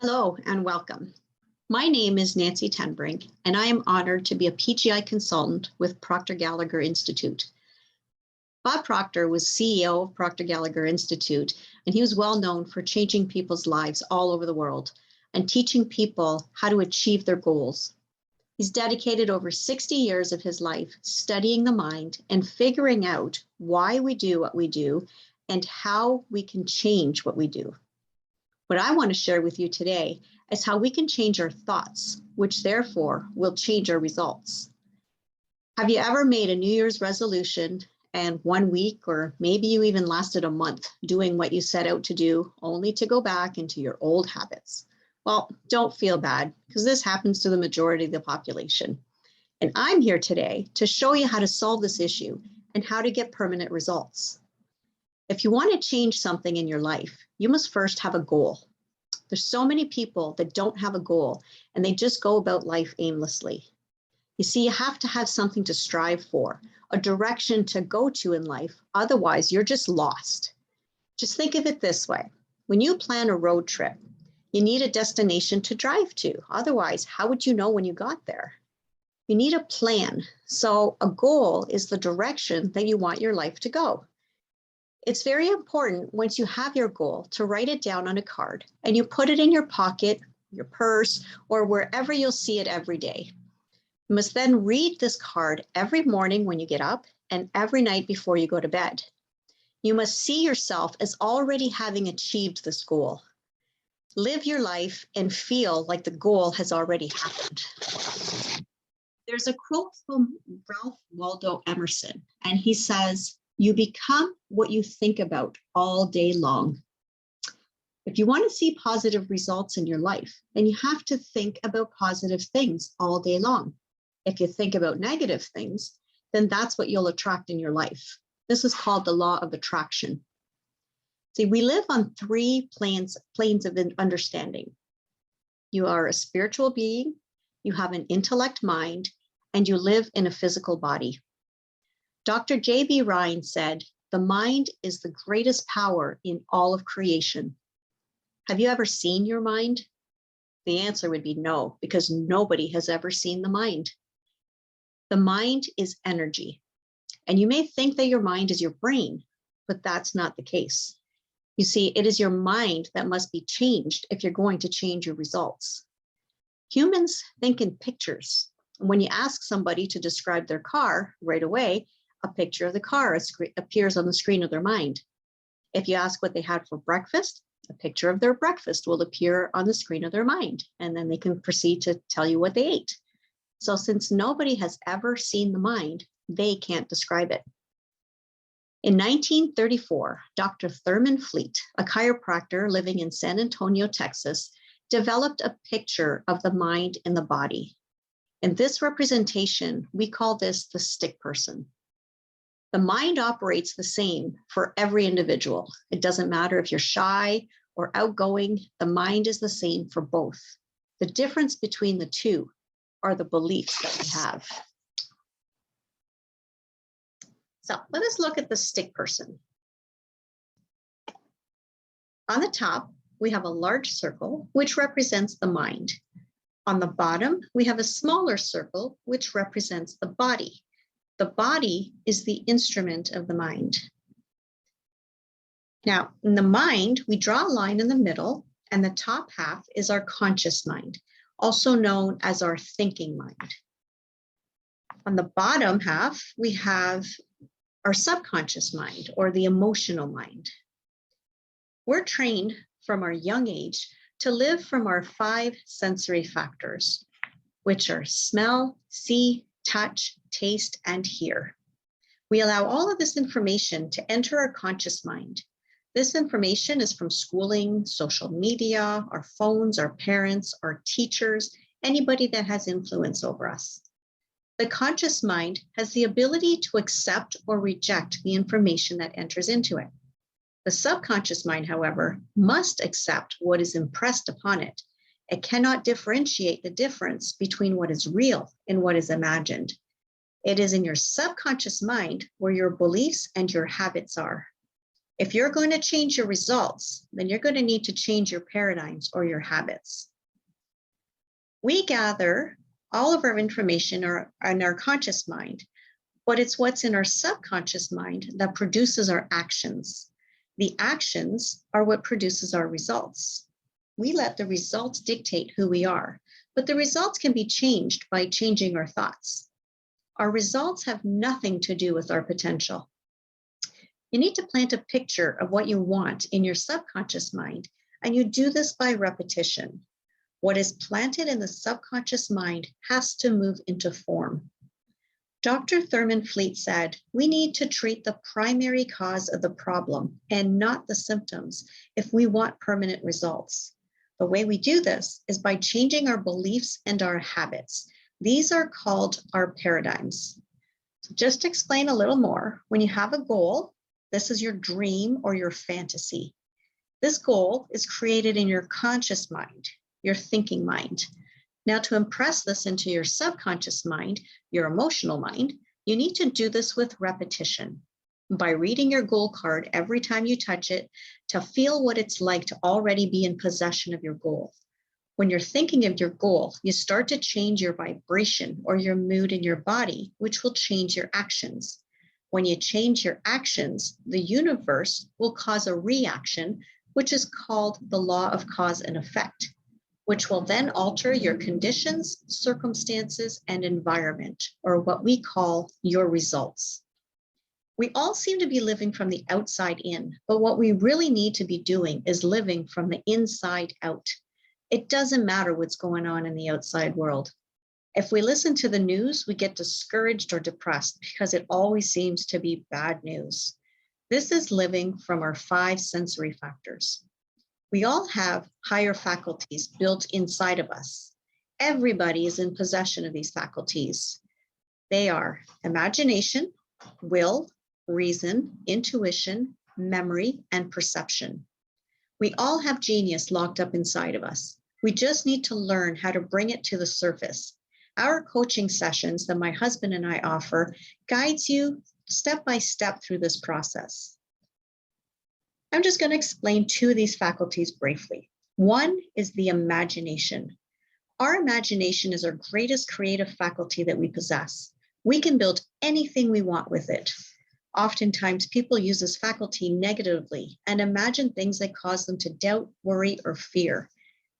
Hello and welcome. My name is Nancy Tenbrink, and I am honored to be a PGI consultant with Proctor Gallagher Institute. Bob Proctor was CEO of Proctor Gallagher Institute, and he was well known for changing people's lives all over the world and teaching people how to achieve their goals. He's dedicated over 60 years of his life studying the mind and figuring out why we do what we do and how we can change what we do. What I want to share with you today is how we can change our thoughts, which therefore will change our results. Have you ever made a New Year's resolution and 1 week, or maybe you even lasted a month doing what you set out to do, only to go back into your old habits? Well, don't feel bad, because this happens to the majority of the population. And I'm here today to show you how to solve this issue and how to get permanent results. If you want to change something in your life, you must first have a goal. There's so many people that don't have a goal and they just go about life aimlessly. You see, you have to have something to strive for, a direction to go to in life. Otherwise, you're just lost. Just think of it this way. When you plan a road trip, you need a destination to drive to. Otherwise, how would you know when you got there? You need a plan. So a goal is the direction that you want your life to go. It's very important once you have your goal to write it down on a card and you put it in your pocket, your purse, or wherever you'll see it every day. You must then read this card every morning when you get up and every night before you go to bed. You must see yourself as already having achieved this goal. Live your life and feel like the goal has already happened. There's a quote from Ralph Waldo Emerson, and he says, "You become what you think about all day long." If you want to see positive results in your life, then you have to think about positive things all day long. If you think about negative things, then that's what you'll attract in your life. This is called the law of attraction. See, we live on three planes of understanding. You are a spiritual being, you have an intellect mind, and you live in a physical body. Dr. J.B. Ryan said, "The mind is the greatest power in all of creation." Have you ever seen your mind? The answer would be no, because nobody has ever seen the mind. The mind is energy. And you may think that your mind is your brain, but that's not the case. You see, it is your mind that must be changed if you're going to change your results. Humans think in pictures. When you ask somebody to describe their car, right away, a picture of the car appears on the screen of their mind. If you ask what they had for breakfast, a picture of their breakfast will appear on the screen of their mind, and then they can proceed to tell you what they ate. So since nobody has ever seen the mind, they can't describe it. In 1934, Dr. Thurman Fleet, a chiropractor living in San Antonio, Texas, developed a picture of the mind in the body. In this representation, we call this the Stickperson. The mind operates the same for every individual. It doesn't matter if you're shy or outgoing, the mind is the same for both. The difference between the two are the beliefs that we have. So let us look at the Stickperson. On the top, we have a large circle, which represents the mind. On the bottom, we have a smaller circle, which represents the body. The body is the instrument of the mind. Now, in the mind, we draw a line in the middle, and the top half is our conscious mind, also known as our thinking mind. On the bottom half, we have our subconscious mind, or the emotional mind. We're trained from our young age to live from our 5 sensory factors, which are smell, see, touch, taste, and hear. We allow all of this information to enter our conscious mind. This information is from schooling, social media, our phones, our parents, our teachers, anybody that has influence over us. The conscious mind has the ability to accept or reject the information that enters into it. The subconscious mind, however, must accept what is impressed upon it. It cannot differentiate the difference between what is real and what is imagined. It is in your subconscious mind where your beliefs and your habits are. If you're going to change your results, then you're going to need to change your paradigms or your habits. We gather all of our information in our conscious mind, but it's what's in our subconscious mind that produces our actions. The actions are what produces our results. We let the results dictate who we are, but the results can be changed by changing our thoughts. Our results have nothing to do with our potential. You need to plant a picture of what you want in your subconscious mind, and you do this by repetition. What is planted in the subconscious mind has to move into form. Dr. Thurman Fleet said, we need to treat the primary cause of the problem and not the symptoms if we want permanent results. The way we do this is by changing our beliefs and our habits. These are called our paradigms. So just to explain a little more, when you have a goal, this is your dream or your fantasy. This goal is created in your conscious mind, your thinking mind. Now, to impress this into your subconscious mind, your emotional mind, you need to do this with repetition. By reading your goal card every time you touch it to feel what it's like to already be in possession of your goal. When you're thinking of your goal, you start to change your vibration or your mood in your body, which will change your actions. When you change your actions, the universe will cause a reaction, which is called the law of cause and effect, which will then alter your conditions, circumstances, and environment, or what we call your results. We all seem to be living from the outside in, but what we really need to be doing is living from the inside out. It doesn't matter what's going on in the outside world. If we listen to the news, we get discouraged or depressed because it always seems to be bad news. This is living from our 5 sensory factors. We all have higher faculties built inside of us. Everybody is in possession of these faculties. They are imagination, will, reason, intuition, memory, and perception. We all have genius locked up inside of us. We just need to learn how to bring it to the surface. Our coaching sessions that my husband and I offer guides you step by step through this process. I'm just going to explain 2 of these faculties briefly. One is the imagination. Our imagination is our greatest creative faculty that we possess. We can build anything we want with it. Oftentimes, people use this faculty negatively and imagine things that cause them to doubt, worry, or fear.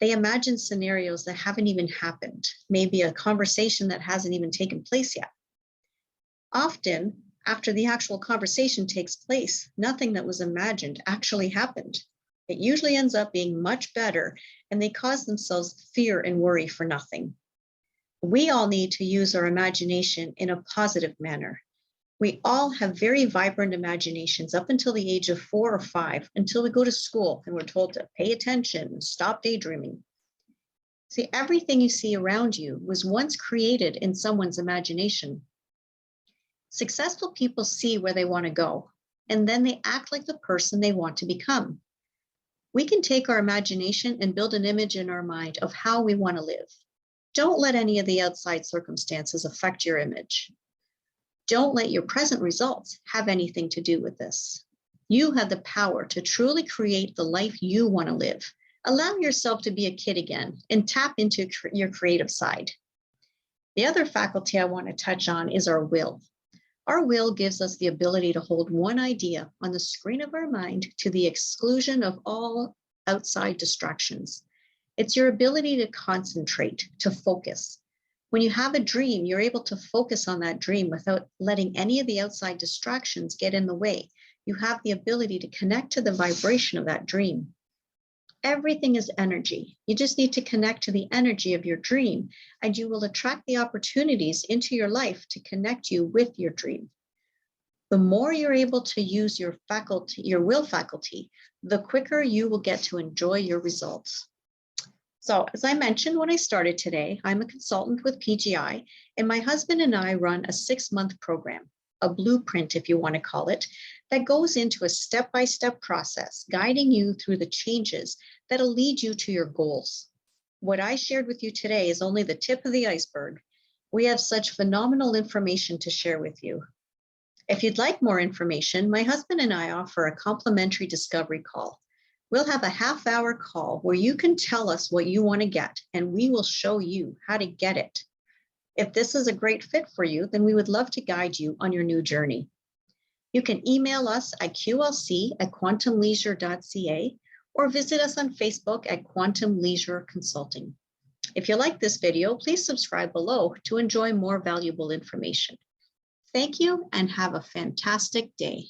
They imagine scenarios that haven't even happened, maybe a conversation that hasn't even taken place yet. Often, after the actual conversation takes place, nothing that was imagined actually happened. It usually ends up being much better, and they cause themselves fear and worry for nothing. We all need to use our imagination in a positive manner. We all have very vibrant imaginations up until the age of 4 or 5, until we go to school and we're told to pay attention and stop daydreaming. See, everything you see around you was once created in someone's imagination. Successful people see where they want to go, and then they act like the person they want to become. We can take our imagination and build an image in our mind of how we want to live. Don't let any of the outside circumstances affect your image. Don't let your present results have anything to do with this. You have the power to truly create the life you want to live. Allow yourself to be a kid again and tap into your creative side. The other faculty I want to touch on is our will. Our will gives us the ability to hold one idea on the screen of our mind to the exclusion of all outside distractions. It's your ability to concentrate, to focus. When you have a dream, you're able to focus on that dream without letting any of the outside distractions get in the way. You have the ability to connect to the vibration of that dream. Everything is energy. You just need to connect to the energy of your dream, and you will attract the opportunities into your life to connect you with your dream. The more you're able to use your faculty, your will faculty, the quicker you will get to enjoy your results. So as I mentioned when I started today, I'm a consultant with PGI, and my husband and I run a 6-month program, a blueprint, if you want to call it, that goes into a step-by-step process, guiding you through the changes that'll lead you to your goals. What I shared with you today is only the tip of the iceberg. We have such phenomenal information to share with you. If you'd like more information, my husband and I offer a complimentary discovery call. We'll have a half-hour call where you can tell us what you want to get, and we will show you how to get it. If this is a great fit for you, then we would love to guide you on your new journey. You can email us at qlc@quantumleisure.ca or visit us on Facebook at Quantum Leisure Consulting. If you like this video, please subscribe below to enjoy more valuable information. Thank you and have a fantastic day.